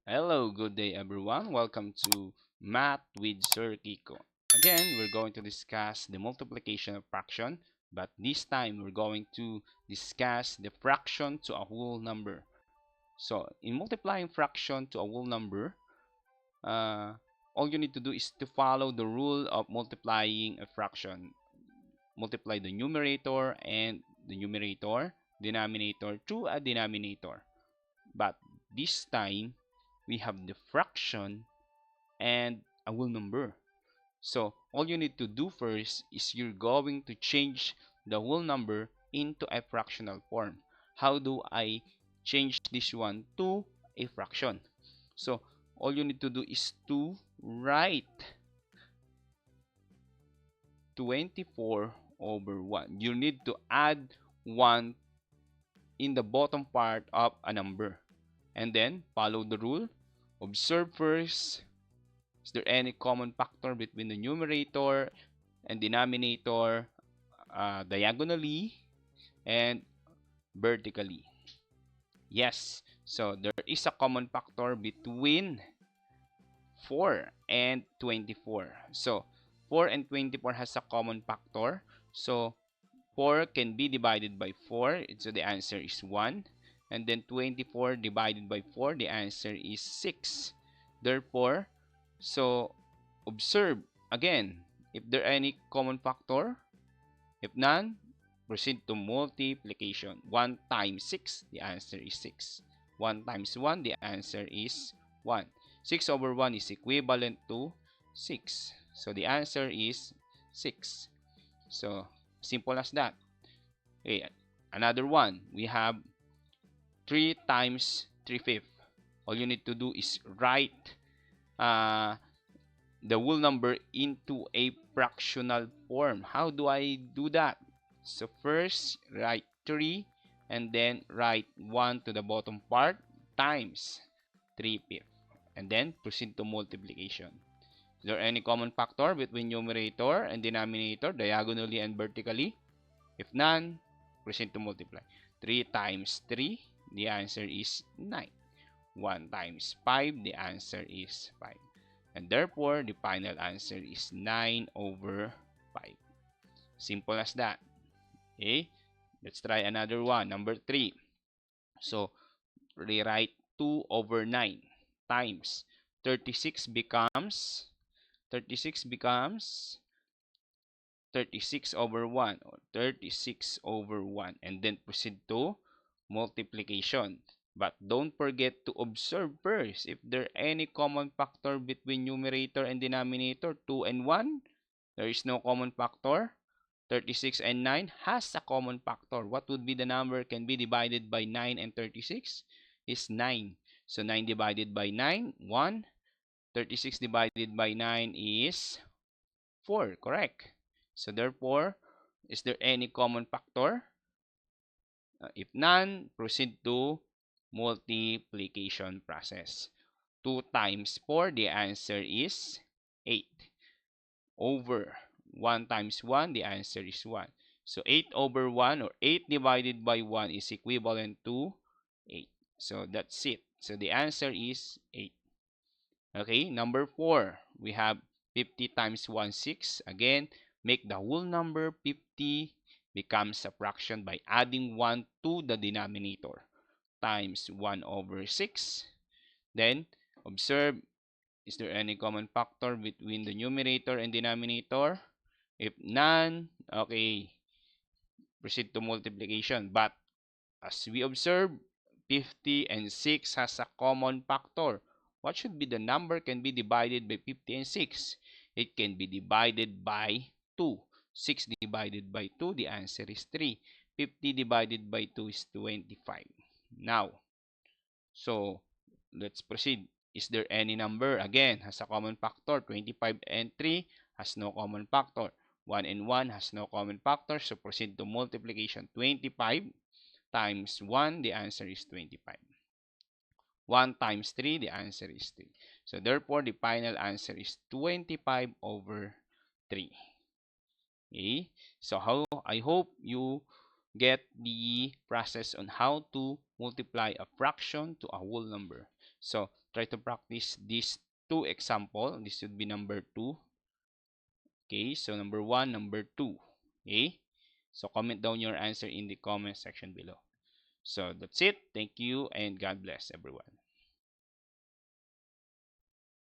Hello, good day everyone. Welcome to Math with Sir Kiko. Again, we're going to discuss the multiplication of fraction, but this time we're going to discuss the fraction to a whole number. So, in multiplying fraction to a whole number, uh, all you need to do is to follow the rule of multiplying a fraction. Multiply the numerator and the numerator, denominator to a denominator. But this time, we have the fraction and a whole number. So all you need to do first is you're going to change the whole number into a fractional form. How do I change this one to a fraction? So all you need to do is to write 24 over 1. You need to add 1 in the bottom part of a number. And then follow the rule. Observe first. Is there any common factor between the numerator and denominator diagonally and vertically? Yes. So there is a common factor between 4 and 24. So 4 and 24 has a common factor. So 4 can be divided by 4. So the answer is 1. And then 24 divided by 4, the answer is 6. Therefore, so observe again if there are any common factor. If none, proceed to multiplication. 1 times 6, the answer is 6. 1 times 1, the answer is 1. 6 over 1 is equivalent to 6. So the answer is 6. So simple as that. Okay, another one. We have 3 times 3/5. All you need to do is write uh, the whole number into a fractional form. How do I do that? So first, write 3 and then write 1 to the bottom part times 3/5. And then proceed to multiplication. Is there any common factor between numerator and denominator, diagonally and vertically? If none, proceed to multiply. 3 times 3, the answer is 9. 1 times 5, the answer is 5. And therefore, the final answer is 9 over 5. Simple as that. Okay? Let's try another one. Number 3. So, rewrite 2 over 9 times 36 becomes 36 becomes 36 over 1 or 36 over 1 and then proceed to multiplication. But don't forget to observe first if there any common factor between numerator and denominator. 2 and 1, there is no common factor. 36 and 9 has a common factor. What would be the number can be divided by 9 and 36? Is 9. So 9 divided by 9, 1. 36 divided by 9 is 4, correct? So therefore, is there any common factor? If none, proceed to multiplication process. 2 times 4, the answer is 8. Over 1 times 1, the answer is 1. So 8 over 1 or 8 divided by 1 is equivalent to 8. So that's it. So the answer is 8. Okay, number 4, we have 50 times 1, 6. Again, make the whole number 50 becomes a fraction by adding 1 to the denominator times 1 over 6. Then, observe, is there any common factor between the numerator and denominator? If none, okay, proceed to multiplication. But as we observe, 50 and 6 has a common factor. What should be the number can be divided by 50 and 6? It can be divided by 2. 6 divided by 2, the answer is 3. 50 divided by 2 is 25. Now, so let's proceed. Is there any number? Again, has a common factor. 25 and 3 has no common factor. 1 and 1 has no common factor. So proceed to multiplication. 25 times 1, the answer is 25. 1 times 3, the answer is 3. So therefore, the final answer is 25 over 3. Okay? So I hope you get the process on how to multiply a fraction to a whole number. So try to practice these two example. This would be number 2. Okay, so number 1, number 2. Okay, so comment down your answer in the comment section below. So that's it. Thank you and God bless everyone.